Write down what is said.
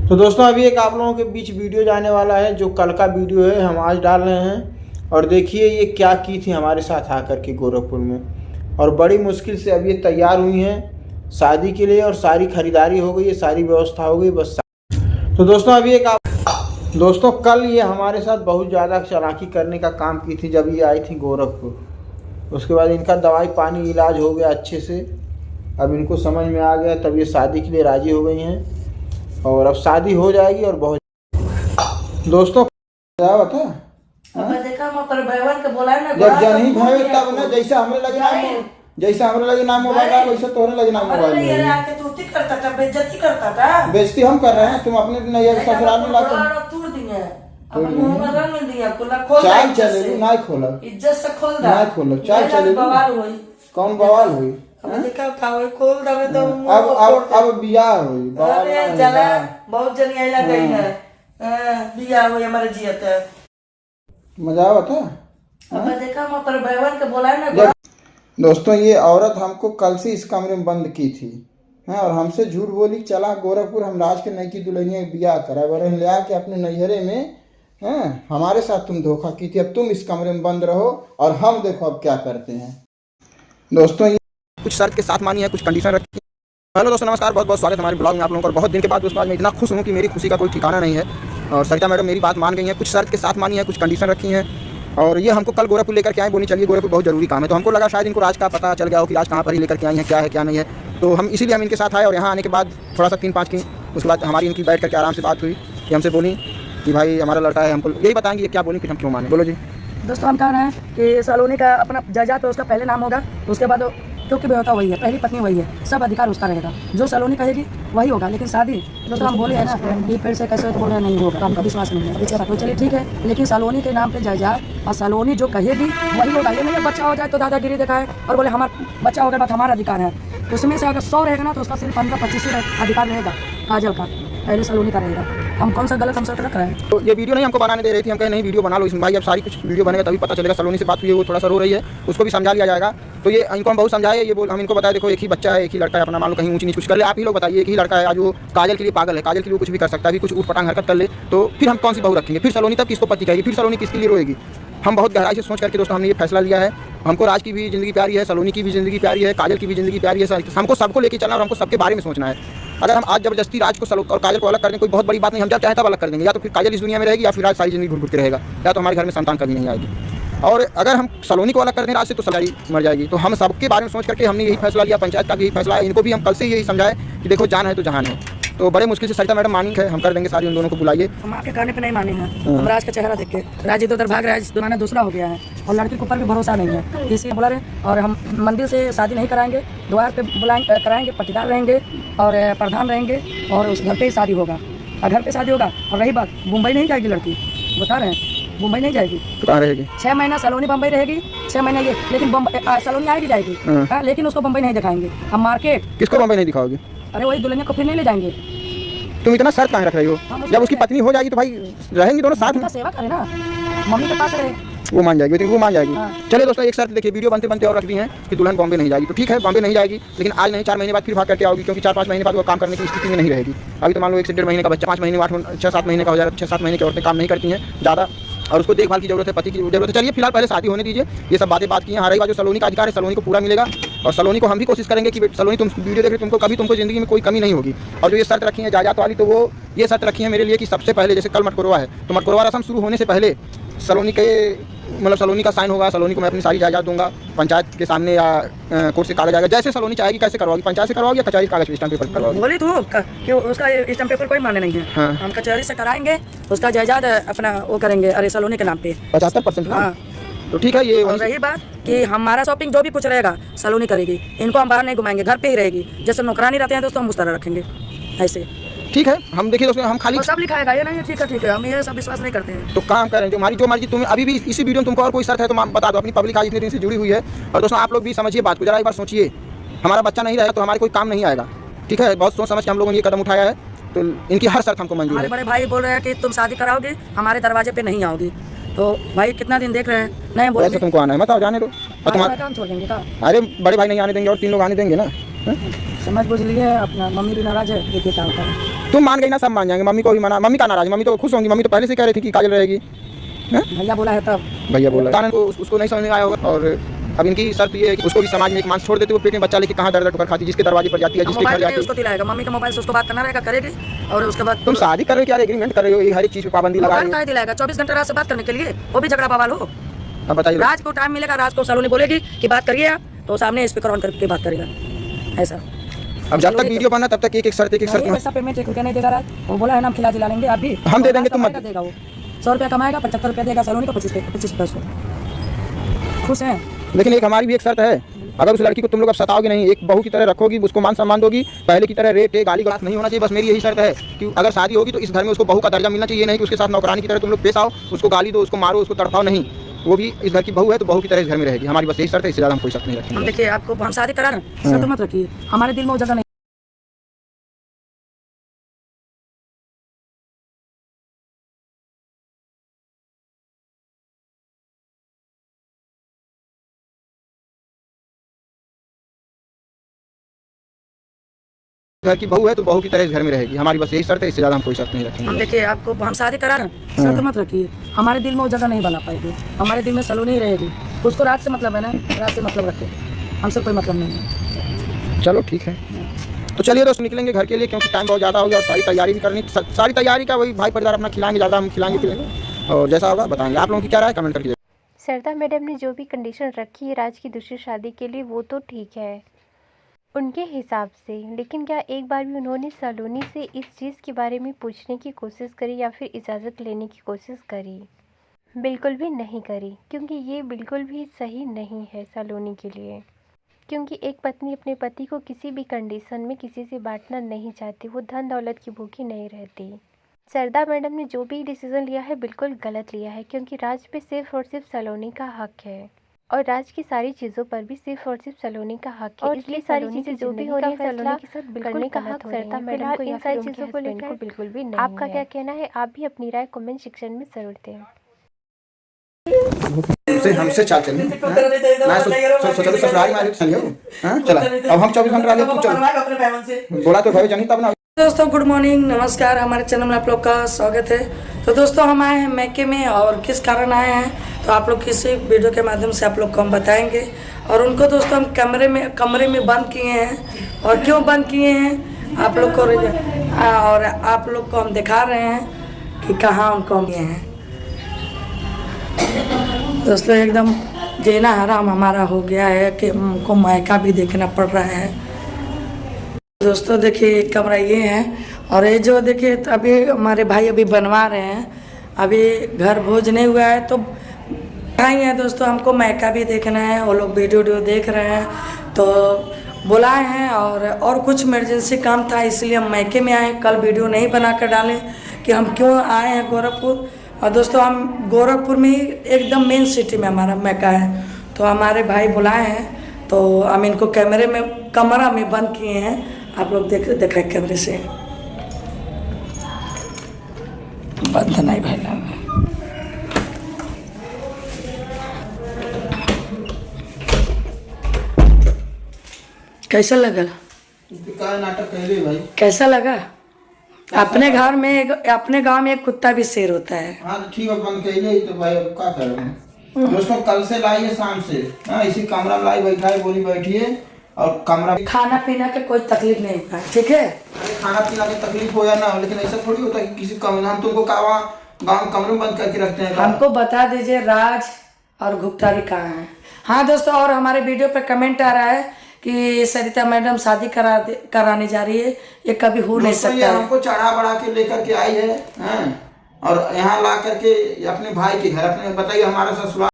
तो दोस्तों अभी एक आप लोगों के बीच वीडियो जाने वाला है, जो कल का वीडियो है हम आज डाल रहे हैं। और देखिए ये क्या की थी हमारे साथ आकर के गोरखपुर में, और बड़ी मुश्किल से अब ये तैयार हुई हैं शादी के लिए, और सारी खरीदारी हो गई है, सारी व्यवस्था हो गई, बस। तो दोस्तों अभी एक दोस्तों कल ये हमारे साथ बहुत ज़्यादा चालाकी करने का काम की थी जब ये आई थी गोरखपुर। उसके बाद इनका दवाई पानी इलाज हो गया अच्छे से, अब इनको समझ में आ गया, तब ये शादी के लिए राज़ी हो गई हैं, और अब शादी हो जाएगी। और बहुत दोस्तों क्या था देखा पर भैवन के बोला ना, जब जनी भाई तब ना जैसे हमरे लगे नाम मोबाइल वैसे तोरे लगे नाम मोबाइल ये आके तू ठीक करता था, बेइज्जती करता था। बेइज्जती हम कर रहे हैं, तुम अपने नैयर ससुराल में लाकर तोड़ दिए, अब मुंह में रंग दिया, खुला खोल चाल चले ना खोला, इज्जत से खोल दा, ना खोलो, चाल चले बवाल होई। कौन बवाल होई? अब देखा था वो खोल दबे तो अब बियाह होई, बवाल चला बहुत जनी आइला गई है, बियाह होई हमारे जियत है, मजा आवत है। अब देखा मैं पर भैवन के बोला ना। दोस्तों ये औरत हमको कल से इस कमरे में बंद की थी, है, और हमसे झूठ बोली चला गोरखपुर हम राज के नई की दुल्हनिया बियाह करा बर ले आके अपने नैहरे में, हैं, हमारे साथ तुम धोखा की थी। अब तुम इस कमरे में बंद रहो और हम देखो अब क्या करते हैं। दोस्तों ये कुछ शर्त के साथ मानी है, कुछ कंडीशन रखी है। हेलो दोस्तों नमस्कार, बहुत बहुत स्वागत हमारे ब्लॉग में आप लोगों को। बहुत दिन के बाद दोस्तों आज मैं इतना खुश हूँ कि मेरी खुशी का कोई ठिकाना नहीं है। और सरिता मैडम मेरी बात मान गई हैं, कुछ शर्त के साथ मानी है, कुछ कंडीशन रखी हैं, और ये हमको कल गोरखपुर लेकर के आए। बोली चलिए गोरखपुर बहुत जरूरी काम है, तो हमको लगा शायद इनको राज का पता चल गया हो कि राज कहाँ पर ही लेकर के आई हैं, क्या है क्या नहीं है। तो हम इसीलिए हम इनके साथ आए, और यहाँ आने के बाद थोड़ा सा 3-5 की उसके बाद हमारी इनकी बैठ करके आराम से बात हुई कि हमसे बोली कि भाई हमारा लड़का है, हमको यही बताएंगे क्या बोली, फिर हम क्यों माने। बोलो जी। दोस्तों हम कह रहे हैं कि सलोनी का अपना जायदाद तो उसका पहले नाम होगा, उसके बाद क्योंकि बेहोता वही है, पहली पत्नी वही है, सब अधिकार उसका रहेगा, जो सलोनी कहेगी वही होगा। लेकिन शादी दोस्तों हम बोले है ना कि फिर से कैसे तो बोल रहे नहीं होगा, हमका विश्वास नहीं है। तो चलिए ठीक है, लेकिन सलोनी के नाम पे जायदाद और सलोनी जो कहेगी वही होगा। ये नहीं बच्चा हो जाए तो दादागिरी दिखाए और बोले हमारा बच्चा हो गया बात हमारा अधिकार है। उसमें से अगर 100 रहेगा ना तो उसका सिर्फ 15-25 अधिकार रहेगा काजल का, पहले सलोनी का रहेगा। हम कौन सा गलत हम सब रख रहे हैं। तो ये वीडियो नहीं हमको बनाने दे रही थी, हम कहे नहीं वीडियो बना लो इसमें भाई, अब सारी कुछ वीडियो बनेगा तभी पता चलेगा। सलोनी से बात हुई है, वो थोड़ा सा रो रही है, उसको भी समझा लिया जाएगा। तो ये इनको हम बहुत समझाए, ये बोल हम इनको बताए देखो एक ही बच्चा है, एक ही लड़का है, अपना मान लो कहीं ऊँची नीच कुछ कर ले, आप ही लोग बताइए, एक ही लड़का है, आज वो काजल के लिए पागल है, काजल के लिए कुछ भी कर सकता है, अभी कुछ ऊट पटांग हरकत कर ले तो फिर हम कौन सी बहू रखेंगे, फिर सलोनी तब किसको पति कहेगी, फिर सलोनी किसके लिए रोएगी। हम बहुत गहराई से सोच करके दोस्तों हमने ये फैसला लिया है। हमको राज की भी ज़िंदगी प्यारी है, सलोनी की भी ज़िंदगी प्यारी है, काजल की भी ज़िंदगी प्यारी है, हमको सबको लेके चलना और हमको सबके बारे में सोचना है। अगर हम आज जबरदस्ती राज को और काजल को अलग कर दें कोई बहुत बड़ी बात नहीं, हम जब चाहे तब अलग कर देंगे, या तो फिर काजल इस दुनिया में रहेगी या फिर राज सारी ज़िंदगी घुट के रहेगा, या तो हमारे घर में संतान कभी नहीं आएगी। और अगर हम सलोनी को अलग कर दें राज से तो सलोनी मर जाएगी। तो हम सबके बारे में सोच करके हमने यही फैसला लिया, पंचायत का भी यही फैसला है। इनको भी हम कल से यही समझाए कि देखो जान है तो जहान है। तो बड़े मुश्किल से सरिता मैडम मानी है, हम कर देंगे सारी, उन दोनों को बुलाइए। हम आपके कहने पे नहीं माने हैं, हम राज का चेहरा देख के राज इधर उधर भाग रहा है, दुनिया दूसरा हो गया है, और लड़की के ऊपर भी भरोसा नहीं है, इसलिए बोला रहे। और हम मंदिर से शादी नहीं कराएंगे, द्वार पे बुलाएंगे कराएंगे, पट्टीदार रहेंगे और प्रधान रहेंगे, और उस घर पे ही शादी होगा, और घर पे शादी होगा। और रही बात मुंबई नहीं जाएगी लड़की, बता रहे हैं मुंबई नहीं जाएगी, कहाँ रहेगी? 6 महीना सलोनी बम्बई रहेगी, 6 महीने ये, लेकिन सलोनी आएगी जाएगी, लेकिन उसको बम्बई नहीं दिखाएंगे हम। मार्केट किसको बम्बई नहीं दिखाओगे? अरे वही दुल्हनिया को फिर नहीं ले जाएंगे। तुम इतना शर्त कहाँ रख रही हो? जब उसकी पत्नी हो जाएगी तो भाई रहेंगे दोनों साथ में, सेवा करें ना, मम्मी के पास रहे, वो मान जाएगी, वो मान जाएगी। चलिए दोस्तों एक शर्त देखिए, वीडियो बनते बनते और रख दी है कि दुल्हन बॉम्बे नहीं जाएगी, तो ठीक है बॉम्बे नहीं जाएगी, लेकिन आज नहीं 4 महीने बाद फिर भाग करके आओगी, क्योंकि 4-5 महीने बाद वो काम करने की स्थिति में नहीं रहेगी। अभी तो मान लो 1 से 1.5 महीने का बच्चा, 5 महीने 6-7 महीने का हो जाएगा, 6-7 महीने की औरतें काम नहीं करती हैं ज़्यादा, और उसको देखभाल की जरूरत है, पति की जरूरत है। चलिए फिलहाल पहले शादी होने दीजिए, ये सब बातें बात की हैं। हमारी बात जो सलोनी का अधिकार है सलोनी को पूरा मिलेगा, और सलोनी को हम भी कोशिश करेंगे कि सलोनी तुम वीडियो देख रहे तुमको कभी तुमको ज़िंदगी में कोई कमी नहीं होगी। और जो ये शर्त रखी है जायदाद वाली, तो वो ये शर्त रखी है मेरे लिए कि सबसे पहले जैसे कल मटकोरवा है, तो मटकोरवा रस्म शुरू होने से पहले सलोनी के मतलब सलोनी का साइन होगा, सलोनी को मैं अपनी सारी जायदाद दूंगा पंचायत के सामने, या कोर्ट से कागज आएगा, जैसे सलोनी चाहेगी। कैसे करवाओगी, पंचायत से करवाओगी या कचहरी कागज स्टैम्प पेपर करवाओगी? बोली तू कि उसका स्टैम्प पेपर कोई माने नहीं है। हाँ। हम कचहरी से कराएंगे, उसका जायदाद अपना वो करेंगे, अरे सलोनी के नाम पे 75%। हाँ तो ठीक है। ये रही बात कि हमारा शॉपिंग जो भी कुछ रहेगा सलोनी करेगी, इनको हम बाहर नहीं घुमाएंगे, घर पे ही रहेगी, जैसे नौकरानी रहते हैं दोस्तों हम उस तरह रखेंगे ऐसे। ठीक है, हम देखिए दोस्तों हम खाली सब लिखाएगा, ये नहीं ठीक है, हम ये सब विश्वास नहीं करते हैं। तो काम करें जो मर्जी। तुम्हें अभी भी इसी वीडियो में तुमको और कोई शर्त है तो बता दो, अपनी पब्लिक आज इतने दिन से जुड़ी हुई है। और दोस्तों आप लोग भी समझिए बात को, जरा एक बार सोचिए, हमारा बच्चा नहीं रहेगा तो हमारे कोई काम नहीं आएगा। ठीक है, बहुत सोच समझ के हम लोगों ने ये कदम उठाया है, तो इनकी हर शर्त हमको मंजूर है। हमारे बड़े भाई बोल रहे हैं कि तुम शादी कराओगे, हमारे दरवाजे पे नहीं आओगी, तो भाई कितना दिन देख रहे हैं, नहीं बोले तुमको आना है, मत आओ, जाने दो। काम छोड़ देंगे। अरे बड़े भाई नहीं आने देंगे और 3 लोग आने देंगे ना। समझ बुझ लिए अपना, मम्मी भी नाराज है, देखिए क्या होता है। तुम मान गई ना, सब मान जाएंगे। मम्मी को भी मना, मम्मी का नाराज, मम्मी तो खुश होंगी। मम्मी तो पहले से कह रही थी कि काजल रहेगी। भैया बोला है तब। भैया बोला कारण तो उसको नहीं समझ में आया होगा। और अब इनकी शर्त ये है कि उसको भी समाज में एक मान छोड़ देते, वो पेट में बच्चा लेके कहाँ दर दर ठोकर खाती, जिसके दरवाजे पर जाती है, जिसके घर जाती है। उसको दिलाएगा, मम्मी के मोबाइल से उसको बात करना रहेगा, करेगी। और उसके बाद तुम शादी कर रहे हो क्या, एग्रीमेंट कर रहे हो, ये हर एक चीज पे पाबंदी लगा रहे हो। दिलाएगा 24 घंटे रात से बात करने के लिए, वो भी झगड़ा बवाल हो। अब बताइए, राज को टाइम मिलेगा, राज को सलोनी बोलेगी कि बात करिए आप, तो सामने स्पीकर ऑन करके बात करेगा। ऐसा अब जब तक वीडियो बना तब तक एक एक शर्त ऐसा पेमेंट 1 रुपया नहीं देगा राज, वो बोला है ना हम खिला दिला लेंगे, आप भी हम दे देंगे, तुम मत देगा। वो 100 रुपया कमाएगा, 75 रुपया देगा सलोनी को, 25 पैसे। खुश हैं। लेकिन एक हमारी भी एक शर्त है, अगर उस लड़की को तुम लोग अब सताओगे नहीं, एक बहू की तरह रखोगी, उसको मान सम्मान दोगी, पहले की तरह रेट गाली गलौज नहीं होना चाहिए। बस मेरी यही शर्त है कि अगर शादी होगी तो इस घर में उसको बहू का दर्जा मिलना चाहिए, नहीं कि उसके साथ नौकरानी की तरह तुम लोग पेश आओ, उसको गाली दो, उसको मारो, उसको तड़पाओ। नहीं, वो भी इस घर की बहू है तो बहू की तरह इस घर में रहेगी। हमारी बस यही शर्त है, इससे ज़्यादा हम कोई शर्त नहीं रखेंगे। देखिए आपको हम शादी करा रहे हैं, शर्त मत रखिए, हमारे दिल में वो जगह नहीं। घर की बहू है तो बहू की तरह इस घर में रहेगी। हमारी बस यही शर्त है, इससे ज़्यादा हम कोई शर्त नहीं रखेंगे। देखिए आपको हम शादी करा रहे हैं, शर्त मत रखिए, हमारे दिल में वो जगह नहीं बना पाएगी। हमारे दिल में सलोनी ही रहेगी, उसको रात से मतलब है ना, रात से मतलब रखे, हमसे कोई मतलब नहीं है। चलो ठीक है, तो चलिए दोस्त निकलेंगे घर के लिए, क्योंकि टाइम बहुत ज़्यादा हो गया और सारी तैयारी भी करनी। सारी तैयारी का वही भाई परिवार अपना खिलाएंगे, ज़्यादा हम खिलाएंगे, और जैसा होगा बताएंगे। आप लोगों की क्या राय, कमेंट करके। सरदा मैडम ने जो भी कंडीशन रखी है राज की दूसरी शादी के लिए, वो तो ठीक है उनके हिसाब से, लेकिन क्या एक बार भी उन्होंने सलोनी से इस चीज़ के बारे में पूछने की कोशिश करी या फिर इजाज़त लेने की कोशिश करी? बिल्कुल भी नहीं करी, क्योंकि ये बिल्कुल भी सही नहीं है सलोनी के लिए। क्योंकि एक पत्नी अपने पति को किसी भी कंडीशन में किसी से बांटना नहीं चाहती, वो धन दौलत की भूखी नहीं रहती। सरदा मैडम ने जो भी डिसीज़न लिया है बिल्कुल गलत लिया है, क्योंकि राज पे सिर्फ और सिर्फ सलोनी का हक है और राज की सारी चीज़ों पर भी सिर्फ और सिर्फ सलोनी का हक है। और इसलिए सारी चीज़ें जो भी हो रही है सलोनी के साथ बिल्कुल का हक सरदा मैडम को इन सारी चीज़ों को लेकर बिल्कुल भी नहीं। आपका क्या कहना है? आप भी अपनी राय कमेंट सेक्शन में ज़रूर दें। हमसे चाल चलिए, मैं सोचा ससुराल में चलिए। हां चला, अब हम 24 घंटे रहते चल बोला तो भाई जानी तब ना। दोस्तों गुड मॉर्निंग, नमस्कार, हमारे चैनल में आप लोग का स्वागत है। तो दोस्तों हम आए हैं मैके में, और किस कारण आए हैं तो आप लोग किसी वीडियो के माध्यम से आप लोग को हम बताएंगे। और उनको दोस्तों हम कमरे में बंद किए हैं, और क्यों बंद किए हैं आप लोग को, और आप लोग को हम दिखा रहे हैं कि कहाँ उनको हम किए हैं। दोस्तों एकदम जीना हराम हमारा हो गया है कि हमको मायका भी देखना पड़ रहा है। दोस्तों देखिए कमरा ये है, और ये जो देखिए अभी हमारे भाई अभी बनवा रहे हैं, अभी घर भोज नहीं हुआ है तो आई हैं दोस्तों, हमको मायका भी देखना है। वो लोग वीडियो देख रहे हैं तो बुलाए हैं, और कुछ इमरजेंसी काम था इसलिए हम मायके में आए। कल वीडियो नहीं बना कर डालें कि हम क्यों आए हैं गोरखपुर। और दोस्तों हम गोरखपुर में ही एकदम मेन सिटी में हमारा मायका है, तो हमारे भाई बुलाए हैं तो हम इनको कमरा में बंद किए हैं। आप लोग देख रहे कैमरे से, बंद नहीं भाई लोग। कैसा लगा नाटक कह रही भाई, कैसा लगा? अपने घर में अपने गांव में एक कुत्ता भी शेर होता है। हाँ ठीक है, बंद कहिए तो भाई अब क्या कर रहे हैं दोस्तों। कल से लाइए शाम से, हाँ इसी कमरा में लाई बैठा है, बोली बैठिए, और कमरा खाना पीना का कोई तकलीफ नहीं होता, ठीक है? खाना पीना की तकलीफ हो या ना हो, लेकिन ऐसा थोड़ी होता है कि किसी कमरे, हम तुमको कहा गाँव कमरे में बंद करके रखते हैं। हमको बता दीजिए राज और गुप्तारी कहाँ है। हाँ दोस्तों, और हमारे वीडियो पे कमेंट आ रहा है कि सरिता मैडम शादी कराने जा रही है, ये कभी हो नहीं सकता। हमको चढ़ा बढ़ा के लेकर के आई है, और यहाँ ला करके अपने भाई के घर, अपने बताइए हमारा ससुराल